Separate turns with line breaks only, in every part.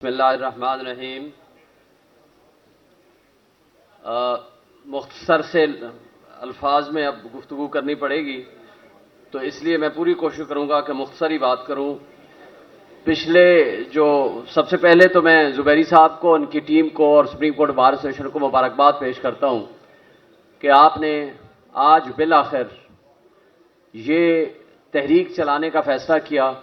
बिस्मिल्लाहिर्रहमानिर्रहीम। मुख्तसर से अल्फाज में अब गुफ्तगू करनी पड़ेगी, तो इसलिए मैं पूरी कोशिश करूंगा कि मुख्तसर ही बात करूं। सबसे पहले तो मैं ज़ुबैरी साहब को, उनकी टीम को और सुप्रीम कोर्ट बार एसोसिएशन को मुबारकबाद पेश करता हूं कि आपने आज बिल आखिर ये तहरीक चलाने का फैसला किया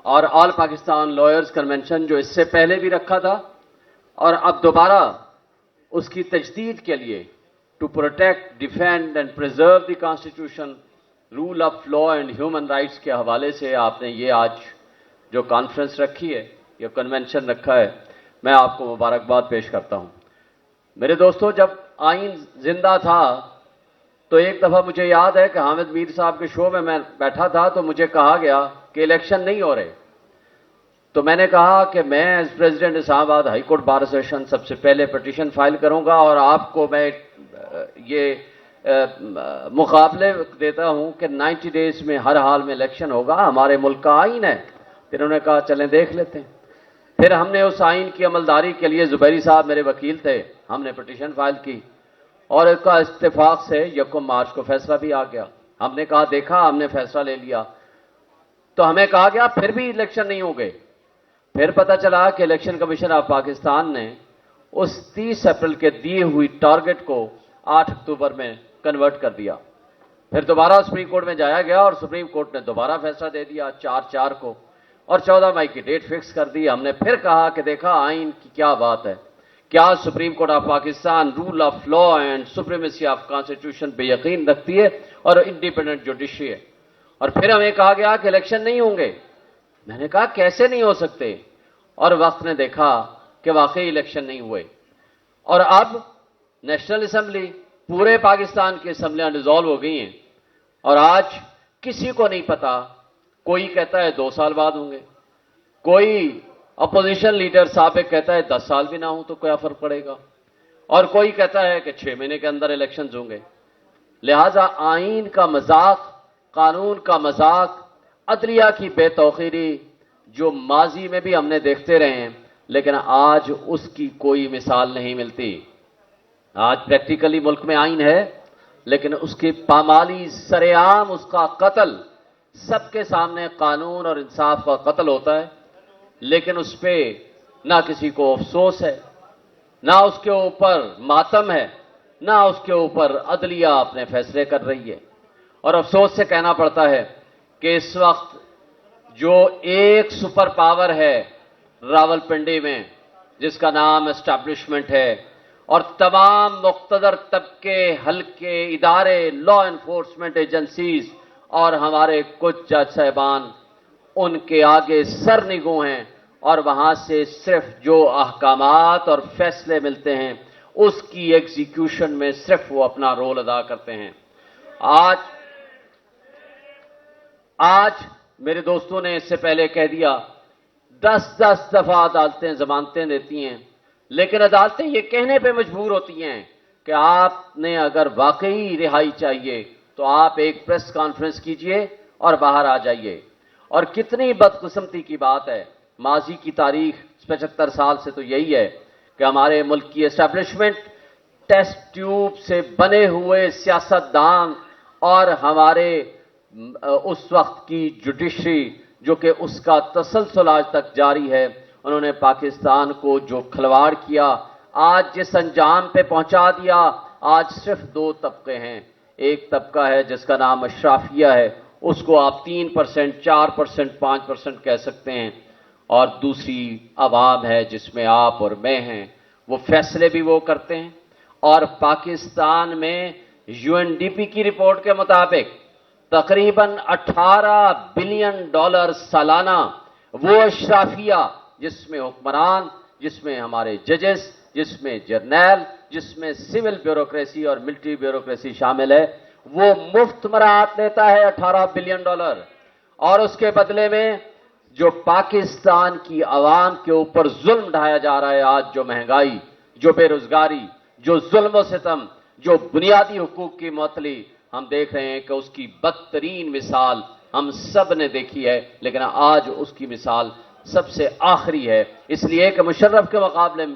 और ऑल पाकिस्तान लॉयर्स कन्वेंशन जो इससे पहले भी रखा था और अब दोबारा उसकी तजदीद के लिए to protect, defend and preserve the constitution, rule of law and human rights के हवाले से आपने ये आज जो कॉन्फ्रेंस रखी है, ये कन्वेंशन रखा है, मैं आपको मुबारकबाद पेश करता हूं। मेरे दोस्तों, जब आइन जिंदा था तो एक दफ़ा मुझे याद है कि हामिद मीर साहब के शो में मैं बैठा था तो मुझे कहा गया कि इलेक्शन नहीं हो रहे। तो मैंने कहा कि मैं as president Islamabad high court bar association सबसे पहले पिटीशन फाइल करूंगा और आपको मैं ये मुकाबले देता हूं कि 90 डेज में हर हाल में इलेक्शन होगा, हमारे मुल्क का आइन है। फिर उन्होंने कहा चलें देख लेते हैं। फिर हमने उस आइन की अमलदारी के लिए, ज़ुबैरी साहब मेरे वकील थे, हमने पिटीशन फाइल की और इसका इत्तेफाक से 1 मार्च को फैसला भी आ गया। हमने कहा देखा, हमने फैसला ले लिया। तो हमें कहा गया फिर भी इलेक्शन नहीं हो गए। फिर पता चला कि इलेक्शन कमीशन ऑफ पाकिस्तान ने उस 30 अप्रैल के दिए हुई टारगेट को 8 अक्टूबर में कन्वर्ट कर दिया। फिर दोबारा सुप्रीम कोर्ट में जाया गया और सुप्रीम कोर्ट ने दोबारा फैसला दे दिया 4/4 को और 14 मई की डेट फिक्स कर दी। हमने फिर कहा कि देखा आइन की क्या बात है, क्या supreme court of Pakistan rule of law and supremacy of constitution पे यकीन रखती है और इंडिपेंडेंट जुडिशरी है। और फिर हमें कहा गया कि इलेक्शन नहीं होंगे। मैंने कहा कैसे नहीं हो सकते, और वक्त ने देखा कि वाकई इलेक्शन नहीं हुए। और अब नेशनल असेंबली, पूरे पाकिस्तान की असेंबलियां डिसॉल्व हो गई हैं और आज किसी को नहीं पता। कोई कहता है 2 साल बाद होंगे, कोई अपोजिशन लीडर साबिक कहता है 10 साल भी ना हो तो क्या फर्क पड़ेगा, और कोई कहता है कि 6 महीने के अंदर इलेक्शंस होंगे। लिहाजा आइन का मजाक, कानून का मजाक, अदलिया की बेतौकीरी जो माजी में भी हमने देखते रहे हैं, लेकिन आज उसकी कोई मिसाल नहीं मिलती। आज प्रैक्टिकली मुल्क में आइन है, लेकिन उसकी पामाली, सरेआम उसका कत्ल, सबके सामने कानून और इंसाफ का कत्ल होता है, लेकिन उस पर ना किसी को अफसोस है, ना उसके ऊपर मातम है, ना उसके ऊपर अदलिया अपने फैसले कर रही है। और अफसोस से कहना पड़ता है कि इस वक्त जो एक सुपर पावर है रावलपिंडी में, जिसका नाम एस्टैब्लिशमेंट है, और तमाम मुख्तदर तबके, हल्के इदारे, लॉ एनफोर्समेंट एजेंसीज और हमारे कुछ जज साहिबान उनके आगे सर निगू हैं और वहां से सिर्फ जो अहकामात और फैसले मिलते हैं उसकी एग्जीक्यूशन में सिर्फ वो अपना रोल अदा करते हैं। आज मेरे दोस्तों ने इससे पहले कह दिया 10-10 दफा अदालतें जमानतें देती हैं, लेकिन अदालतें ये कहने पे मजबूर होती हैं कि आपने अगर वाकई रिहाई चाहिए तो आप एक प्रेस कॉन्फ्रेंस कीजिए और बाहर आ जाइए। और कितनी बदकिस्मती की बात है, माजी की तारीख 75 साल से तो यही है कि हमारे मुल्क की एस्टैब्लिशमेंट, टेस्ट ट्यूब से बने हुए सियासतदान और हमारे उस वक्त की जुडिशरी जो कि उसका तसलसल आज तक जारी है, उन्होंने पाकिस्तान को जो खिलवाड़ किया, आज जिस अंजाम पे पहुंचा दिया। आज सिर्फ 2 तबके हैं। एक तबका है जिसका नाम अशराफिया है, उसको आप 3%, 4%, 5% कह सकते हैं, और दूसरी आवाम है जिसमें आप और मैं हैं। वो फैसले भी वो करते हैं। और पाकिस्तान में यूएनडीपी की रिपोर्ट के मुताबिक तकरीबन $18 बिलियन सालाना वो अशराफिया, जिसमें हुक्मरान, जिसमें हमारे जजेस, जिसमें जर्नैल, जिसमें सिविल ब्यूरोक्रेसी और मिलिट्री ब्यूरोक्रेसी शामिल है, वो मुफ्त मराहत देता है $18 बिलियन। और उसके बदले में जो पाकिस्तान की आवाम के ऊपर जुल्म ढाया जा रहा है, आज जो महंगाई, जो बेरोजगारी, जो जुल्म सितम, जो बुनियादी हुकूक की मुअत्तली, हम देख रहे हैं कि उसकी बदतरीन मिसाल हम सब ने देखी है, लेकिन आज उसकी मिसाल सबसे आखिरी है, इसलिए कि मुशर्रफ के मुकाबले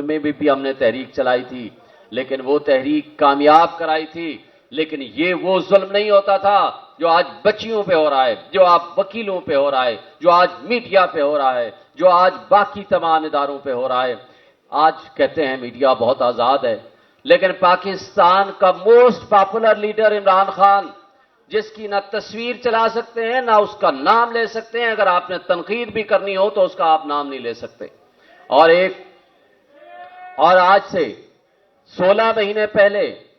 में भी हमने तहरीक चलाई थी, लेकिन वो तहरीक कामयाब कराई थी। लेकिन ये वो जुल्म नहीं होता था जो आज बच्चियों पे हो रहा है, जो आज वकीलों पे हो रहा है, जो आज मीडिया पे हो रहा है, जो आज बाकी तमाम इदारों पे हो रहा है। आज कहते हैं मीडिया बहुत आज़ाद है, लेकिन पाकिस्तान का most popular leader Imran Khan, जिसकी ना तस्वीर चला सकते हैं ना उसका नाम ले सकते हैं, अगर आपने तनकीद भी करनी हो तो उसका आप नाम नहीं ले सकते। और आज से 16 महीने पहले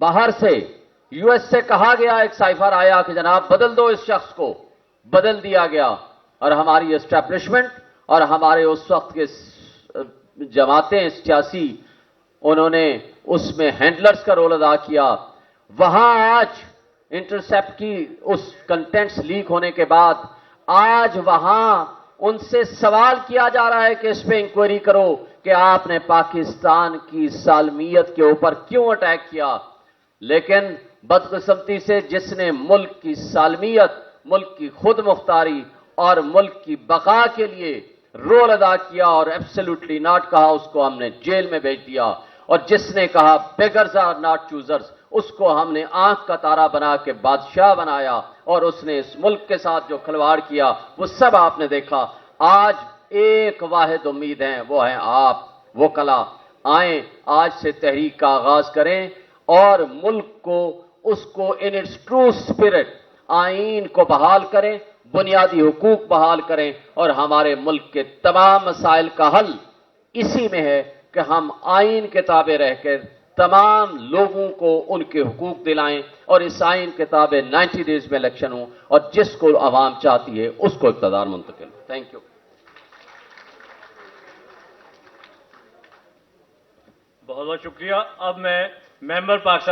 बाहर से यूएस से कहा गया, एक साइफर आया कि जनाब बदल दो इस शख्स को, बदल दिया गया। और हमारी एस्टैब्लिशमेंट और हमारे उस वक्त के जमातें सियासी, उन्होंने उसमें हैंडलर्स का रोल अदा किया। वहां आज इंटरसेप्ट की उस कंटेंट्स लीक होने के बाद आज वहां उनसे सवाल किया जा रहा है कि इस पे इंक्वायरी करो कि आपने पाकिस्तान की सालमियत के ऊपर क्यों अटैक किया। लेकिन बदकिस्मती से जिसने मुल्क की सालमियत, मुल्क की खुद मुख्तारी और मुल्क की बका के लिए रोल अदा किया और एब्सोल्युटली नॉट कहा, उसको हमने जेल में भेज दिया। और जिसने कहा बेगर्स आर नॉट चूजर्स, उसको हमने आंख का तारा बना के बादशाह बनाया। और उसने इस मुल्क के साथ जो खिलवाड़ किया वो सब आपने देखा। आज एक वाहिद उम्मीद है, वो है आप, वो कला आए, आज से तहरीक का आगाज करें और मुल्क को उसको इन इट्स ट्रू स्पिरिट आईन को बहाल करें, बुनियादी हुकूक बहाल करें। और हमारे मुल्क के तमाम मसाइल का हल इसी में है कि हम आईन के ताबे रहकर तमाम लोगों को उनके हुकूक दिलाएं और इस आईन के ताबे 90 डेज में इलेक्शन हो और जिसको आवाम चाहती है उसको इक़्तिदार मुंतकिल। Thank you.
बहुत बहुत शुक्रिया। अब मैं मेंबर पाकिस्तान